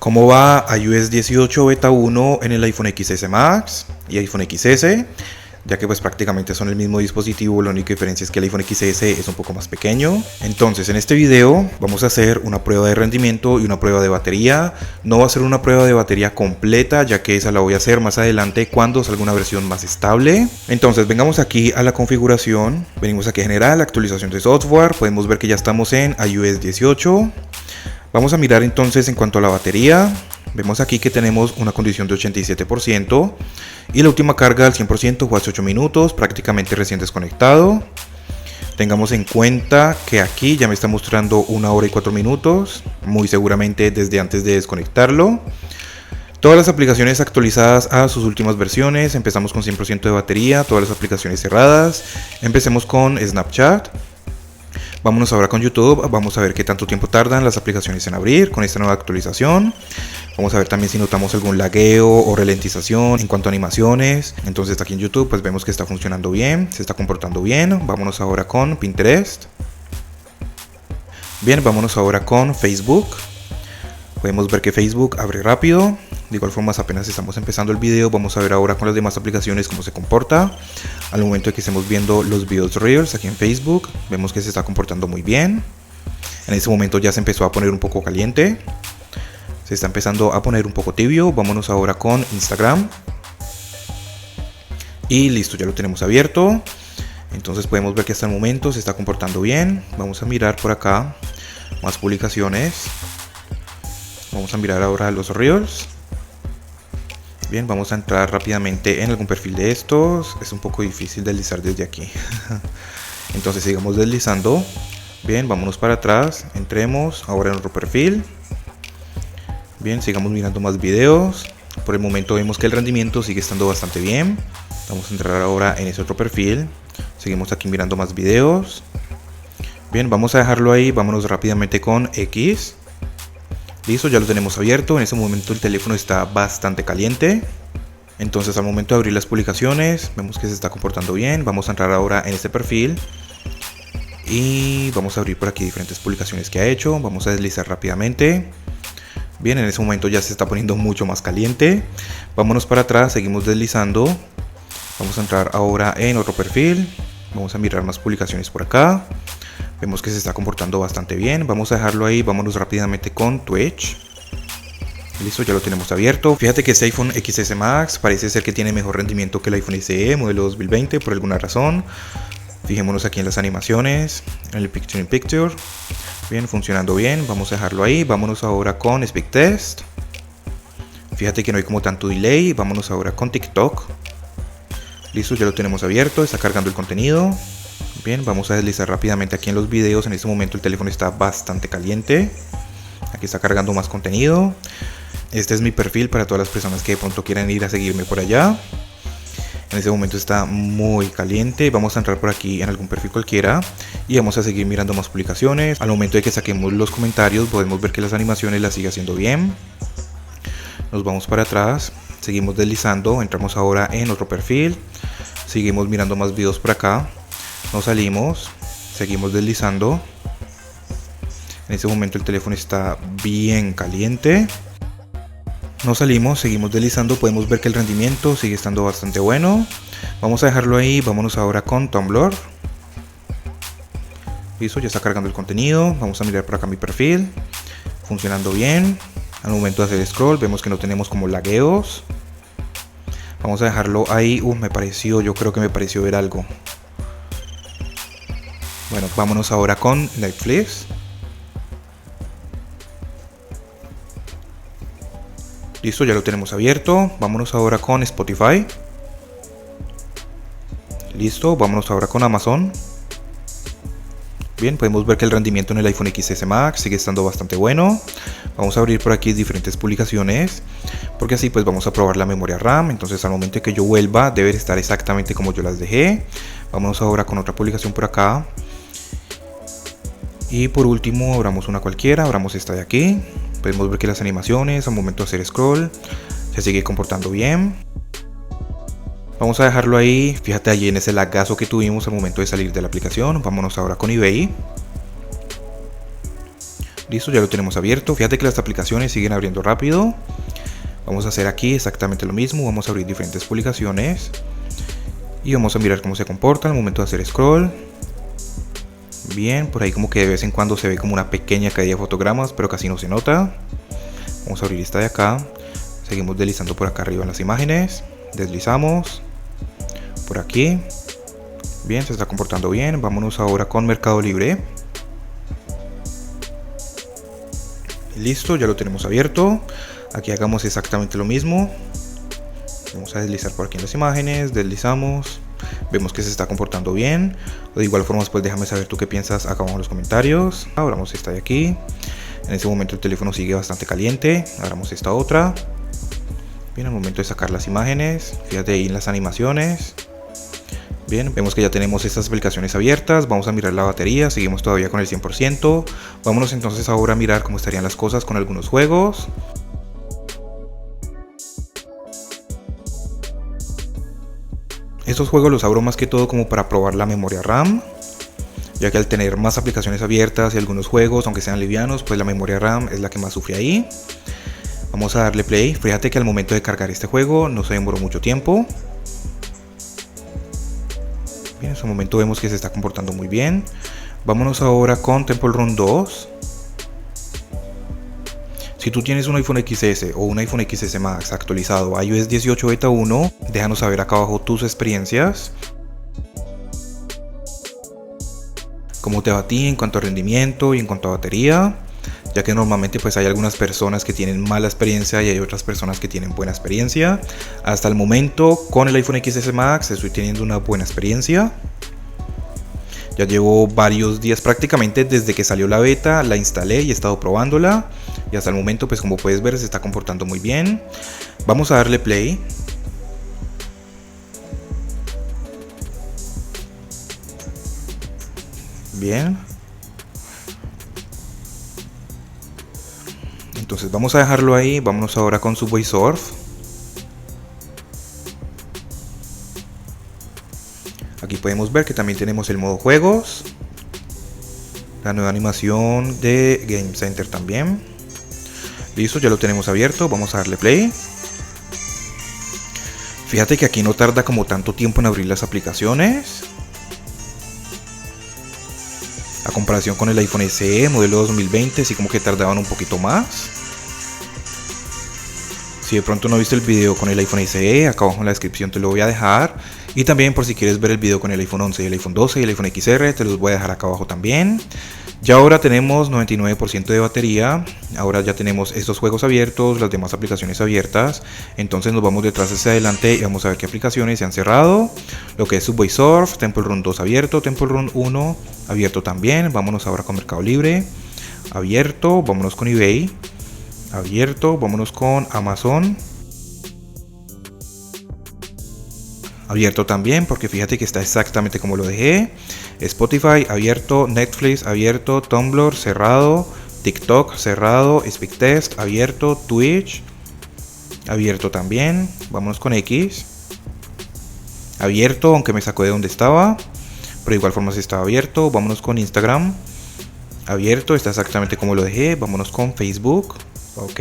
¿Cómo va iOS 18 Beta 1 en el iPhone XS Max y iPhone XS? Ya que pues prácticamente son el mismo dispositivo, la única diferencia es que el iPhone XS es un poco más pequeño. Entonces en este video vamos a hacer una prueba de rendimiento y una prueba de batería. No va a ser una prueba de batería completa, ya que esa la voy a hacer más adelante cuando salga una versión más estable. Entonces vengamos aquí a la configuración, venimos aquí a general, actualización de software, podemos ver que ya estamos en iOS 18. Vamos a mirar entonces en cuanto a la batería. Vemos aquí que tenemos una condición de 87% y la última carga al 100% fue hace 8 minutos, prácticamente recién desconectado. Tengamos en cuenta que aquí ya me está mostrando 1 hora y 4 minutos, muy seguramente desde antes de desconectarlo. Todas las aplicaciones actualizadas a sus últimas versiones. Empezamos con 100% de batería, todas las aplicaciones cerradas. Empecemos con Snapchat. Vámonos ahora con YouTube, vamos a ver qué tanto tiempo tardan las aplicaciones en abrir con esta nueva actualización. Vamos a ver también si notamos algún lagueo o ralentización en cuanto a animaciones. Entonces aquí en YouTube pues vemos que está funcionando bien, se está comportando bien. Vámonos ahora con Pinterest. Bien, vámonos ahora con Facebook. Podemos ver que Facebook abre rápido. De igual forma, apenas estamos empezando el video, vamos a ver ahora con las demás aplicaciones cómo se comporta. Al momento de que estemos viendo los videos Reels aquí en Facebook, vemos que se está comportando muy bien. En este momento ya se empezó a poner un poco caliente. Se está empezando a poner un poco tibio. Vámonos ahora con Instagram. Y listo, ya lo tenemos abierto. Entonces podemos ver que hasta el momento se está comportando bien. Vamos a mirar por acá más publicaciones. Vamos a mirar ahora los Reels. Bien, vamos a entrar rápidamente en algún perfil de estos. Es un poco difícil deslizar desde aquí. Entonces sigamos deslizando. Bien, vámonos para atrás. Entremos ahora en otro perfil. Bien, sigamos mirando más videos. Por el momento vemos que el rendimiento sigue estando bastante bien. Vamos a entrar ahora en ese otro perfil. Seguimos aquí mirando más videos. Bien, vamos a dejarlo ahí. Vámonos rápidamente con X. Listo, ya lo tenemos abierto. En este momento el teléfono está bastante caliente. Entonces al momento de abrir las publicaciones vemos que se está comportando bien. Vamos a entrar ahora en este perfil y vamos a abrir por aquí diferentes publicaciones que ha hecho. Vamos a deslizar rápidamente. Bien, en ese momento ya se está poniendo mucho más caliente. Vámonos para atrás, seguimos deslizando. Vamos a entrar ahora en otro perfil. Vamos a mirar más publicaciones por acá. Vemos que se está comportando bastante bien. Vamos a dejarlo ahí. Vámonos rápidamente con Twitch. Listo, ya lo tenemos abierto. Fíjate que este iPhone XS Max parece ser que tiene mejor rendimiento que el iPhone SE modelo 2020 por alguna razón. Fijémonos aquí en las animaciones, en el Picture in Picture. Bien, funcionando bien. Vamos a dejarlo ahí. Vámonos ahora con Speed Test. Fíjate que no hay como tanto delay. Vámonos ahora con TikTok. Listo, ya lo tenemos abierto. Está cargando el contenido. Bien, vamos a deslizar rápidamente aquí en los videos. En este momento el teléfono está bastante caliente. Aquí está cargando más contenido. Este es mi perfil para todas las personas que de pronto quieran ir a seguirme por allá. En este momento está muy caliente. Vamos a entrar por aquí en algún perfil cualquiera y vamos a seguir mirando más publicaciones. Al momento de que saquemos los comentarios podemos ver que las animaciones las sigue haciendo bien. Nos vamos para atrás, seguimos deslizando, entramos ahora en otro perfil. Seguimos mirando más videos por acá. Nos salimos, seguimos deslizando. En este momento el teléfono está bien caliente. Nos salimos, seguimos deslizando. Podemos ver que el rendimiento sigue estando bastante bueno. Vamos a dejarlo ahí. Vámonos ahora con Tumblr. Listo, ya está cargando el contenido. Vamos a mirar por acá mi perfil. Funcionando bien. Al momento de hacer scroll vemos que no tenemos como lagueos. Vamos a dejarlo ahí. Yo creo que me pareció ver algo. Bueno, vámonos ahora con Netflix. Listo, ya lo tenemos abierto. Vámonos ahora con Spotify. Listo, vámonos ahora con Amazon. Bien, podemos ver que el rendimiento en el iPhone XS Max sigue estando bastante bueno. Vamos a abrir por aquí diferentes publicaciones, porque así pues vamos a probar la memoria RAM. Entonces al momento de que yo vuelva debe estar exactamente como yo las dejé. Vámonos ahora con otra publicación por acá. Y por último abramos una cualquiera, abramos esta de aquí. Podemos ver que las animaciones al momento de hacer scroll se sigue comportando bien. Vamos a dejarlo ahí. Fíjate allí en ese lagazo que tuvimos al momento de salir de la aplicación. Vámonos ahora con eBay. Listo, ya lo tenemos abierto. Fíjate que las aplicaciones siguen abriendo rápido. Vamos a hacer aquí exactamente lo mismo. Vamos a abrir diferentes publicaciones y vamos a mirar cómo se comporta al momento de hacer scroll. Bien, por ahí como que de vez en cuando se ve como una pequeña caída de fotogramas, pero casi no se nota. Vamos a abrir esta de acá. Seguimos deslizando por acá arriba en las imágenes. Deslizamos por aquí. Bien, se está comportando bien. Vámonos ahora con Mercado Libre. Listo, ya lo tenemos abierto. Aquí hagamos exactamente lo mismo. Vamos a deslizar por aquí en las imágenes. Deslizamos. Vemos que se está comportando bien. De igual forma, pues déjame saber tú qué piensas acá abajo en los comentarios. Abramos esta de aquí. En ese momento el teléfono sigue bastante caliente. Abramos esta otra. Bien, al momento de sacar las imágenes. Fíjate ahí en las animaciones. Bien, vemos que ya tenemos estas aplicaciones abiertas. Vamos a mirar la batería, seguimos todavía con el 100%. Vámonos entonces ahora a mirar cómo estarían las cosas con algunos juegos. Estos juegos los abro más que todo como para probar la memoria RAM, ya que al tener más aplicaciones abiertas y algunos juegos, aunque sean livianos, pues la memoria RAM es la que más sufre ahí. Vamos a darle play. Fíjate que al momento de cargar este juego no se demoró mucho tiempo. Bien, en este momento vemos que se está comportando muy bien. Vámonos ahora con Temple Run 2. Si tú tienes un iPhone XS o un iPhone XS Max actualizado a iOS 18 Beta 1, déjanos saber acá abajo tus experiencias. Cómo te va a ti en cuanto a rendimiento y en cuanto a batería, ya que normalmente pues hay algunas personas que tienen mala experiencia y hay otras personas que tienen buena experiencia. Hasta el momento con el iPhone XS Max estoy teniendo una buena experiencia. Ya llevo varios días, prácticamente desde que salió la beta, la instalé y he estado probándola. Y hasta el momento pues como puedes ver se está comportando muy bien. Vamos a darle play. Bien. Entonces vamos a dejarlo ahí. Vámonos ahora con Subway Surf. Aquí podemos ver que también tenemos el modo juegos, la nueva animación de Game Center también. Listo, ya lo tenemos abierto. Vamos a darle play. Fíjate que aquí no tarda como tanto tiempo en abrir las aplicaciones, a comparación con el iPhone SE modelo 2020, sí como que tardaban un poquito más. Si de pronto no viste el video con el iPhone SE, acá abajo en la descripción te lo voy a dejar. Y también por si quieres ver el video con el iPhone 11, el iPhone 12 y el iPhone XR, te los voy a dejar acá abajo también. Ya ahora tenemos 99% de batería. Ahora ya tenemos estos juegos abiertos, las demás aplicaciones abiertas. Entonces nos vamos detrás hacia adelante y vamos a ver qué aplicaciones se han cerrado. Lo que es Subway Surf, Temple Run 2 abierto, Temple Run 1 abierto también. Vámonos ahora con Mercado Libre, abierto. Vámonos con eBay, abierto. Vámonos con Amazon, abierto también, porque fíjate que está exactamente como lo dejé. Spotify abierto, Netflix abierto, Tumblr cerrado, TikTok cerrado, SpeakTest abierto, Twitch abierto también. Vámonos con X, abierto, aunque me sacó de donde estaba, pero de igual forma sí estaba abierto. Vámonos con Instagram, abierto, está exactamente como lo dejé. Vámonos con Facebook, ok,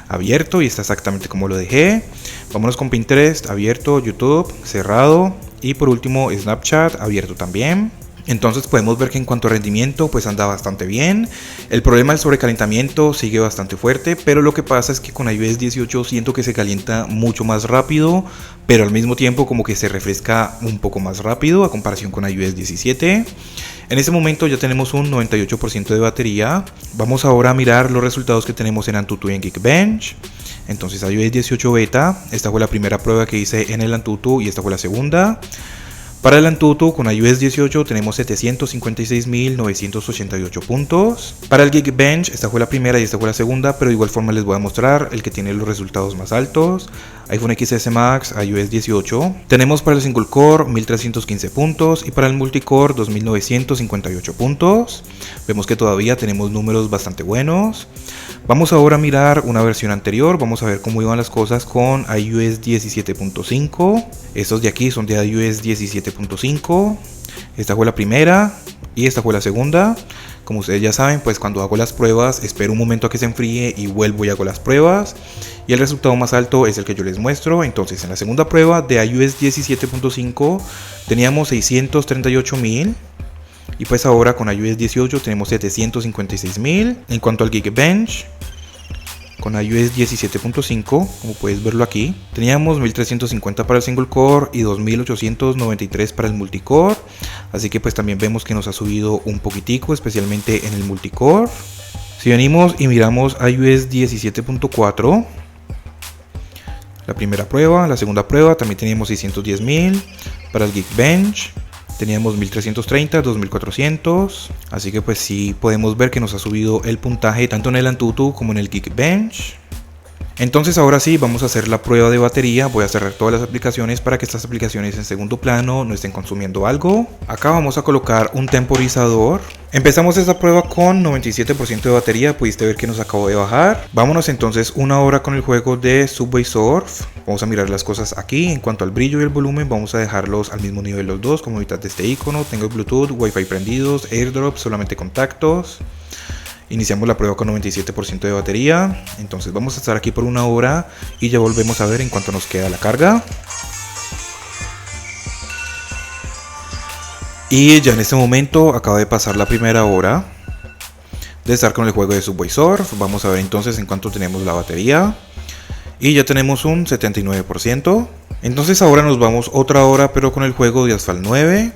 abierto y está exactamente como lo dejé. Vámonos con Pinterest, abierto, YouTube, cerrado. Y por último Snapchat, abierto también. Entonces podemos ver que en cuanto a rendimiento pues anda bastante bien. El problema del sobrecalentamiento sigue bastante fuerte, pero lo que pasa es que con iOS 18 siento que se calienta mucho más rápido, pero al mismo tiempo como que se refresca un poco más rápido a comparación con iOS 17. En este momento ya tenemos un 98% de batería. Vamos ahora a mirar los resultados que tenemos en Antutu y en Geekbench. Entonces iOS 18 beta, esta fue la primera prueba que hice en el Antutu y esta fue la segunda. Para el Antutu con iOS 18 tenemos 756.988 puntos. Para el Geekbench esta fue la primera y esta fue la segunda, pero de igual forma les voy a mostrar el que tiene los resultados más altos. iPhone XS Max, iOS 18. Tenemos para el Single Core 1315 puntos y para el Multicore 2958 puntos. Vemos que todavía tenemos números bastante buenos. Vamos ahora a mirar una versión anterior, vamos a ver cómo iban las cosas con iOS 17.5. Estos de aquí son de iOS 17.5. Esta fue la primera y esta fue la segunda. Como ustedes ya saben, pues cuando hago las pruebas espero un momento a que se enfríe y vuelvo y hago las pruebas, y el resultado más alto es el que yo les muestro. Entonces en la segunda prueba de iOS 17.5 teníamos 638.000, y pues ahora con iOS 18 tenemos 756.000. En cuanto al Geekbench, con iOS 17.5, como puedes verlo aquí, teníamos 1350 para el single core y 2893 para el multicore. Así que pues también vemos que nos ha subido un poquitico, especialmente en el multicore. Si venimos y miramos iOS 17.4, la primera prueba, la segunda prueba, también teníamos 610.000. Para el Geekbench teníamos 1330, 2400. Así que pues sí podemos ver que nos ha subido el puntaje tanto en el Antutu como en el Geekbench. Entonces ahora sí vamos a hacer la prueba de batería. Voy a cerrar todas las aplicaciones para que estas aplicaciones en segundo plano no estén consumiendo algo. Acá vamos a colocar un temporizador. Empezamos esta prueba con 97% de batería. Pudiste ver que nos acabó de bajar. Vámonos entonces una hora con el juego de Subway Surf. Vamos a mirar las cosas aquí. En cuanto al brillo y el volumen, vamos a dejarlos al mismo nivel los dos, como mitad de este icono. Tengo Bluetooth, Wi-Fi prendidos, AirDrop, solamente contactos. Iniciamos la prueba con 97% de batería. Entonces vamos a estar aquí por una hora y ya volvemos a ver en cuánto nos queda la carga. Y ya en este momento acaba de pasar la primera hora de estar con el juego de Subway Surf. Vamos a ver entonces en cuánto tenemos la batería. Y ya tenemos un 79%. Entonces ahora nos vamos otra hora pero con el juego de Asphalt 9.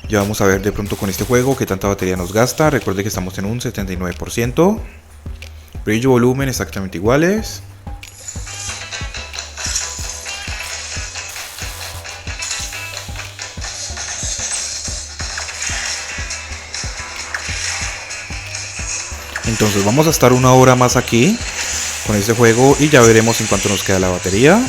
Ya vamos a ver de pronto con este juego qué tanta batería nos gasta. Recuerde que estamos en un 79%. Brillo y volumen exactamente iguales. Entonces vamos a estar una hora más aquí con este juego y ya veremos en cuánto nos queda la batería.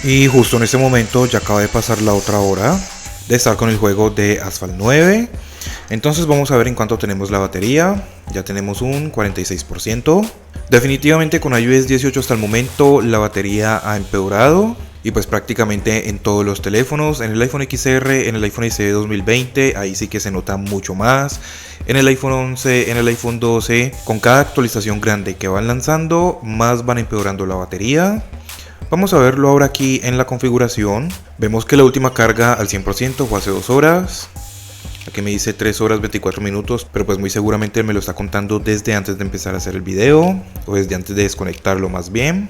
Y justo en este momento ya acaba de pasar la otra hora de estar con el juego de Asphalt 9. Entonces vamos a ver en cuánto tenemos la batería. Ya tenemos un 46%. Definitivamente con iOS 18 hasta el momento la batería ha empeorado. Y pues prácticamente en todos los teléfonos. En el iPhone XR, en el iPhone SE 2020, ahí sí que se nota mucho más. En el iPhone 11, en el iPhone 12, con cada actualización grande que van lanzando, más van empeorando la batería. Vamos a verlo ahora aquí en la configuración. Vemos que la última carga al 100% fue hace 2 horas. Aquí me dice 3 horas 24 minutos, pero pues muy seguramente me lo está contando desde antes de empezar a hacer el video, o desde antes de desconectarlo más bien.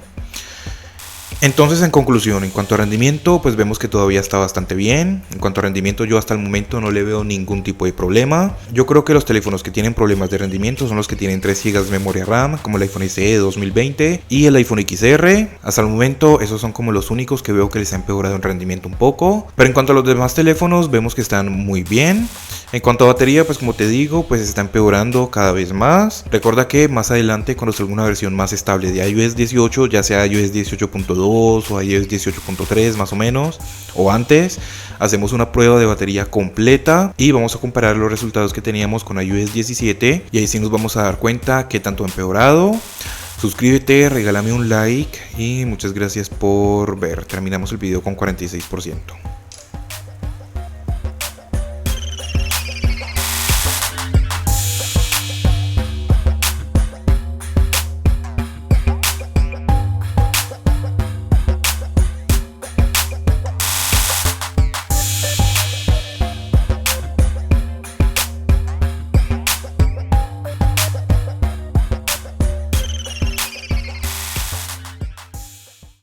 Entonces, en conclusión, en cuanto a rendimiento, pues vemos que todavía está bastante bien. En cuanto a rendimiento, yo hasta el momento no le veo ningún tipo de problema. Yo creo que los teléfonos que tienen problemas de rendimiento son los que tienen 3 GB de memoria RAM, como el iPhone SE 2020 y el iPhone XR. Hasta el momento, esos son como los únicos que veo que les ha empeorado en rendimiento un poco. Pero en cuanto a los demás teléfonos, vemos que están muy bien. En cuanto a batería, pues como te digo, pues está empeorando cada vez más. Recuerda que más adelante, cuando salga una versión más estable de iOS 18, ya sea iOS 18.2 o iOS 18.3 más o menos, o antes, hacemos una prueba de batería completa y vamos a comparar los resultados que teníamos con iOS 17, y ahí sí nos vamos a dar cuenta que tanto ha empeorado. Suscríbete, regálame un like y muchas gracias por ver. Terminamos el video con 46%.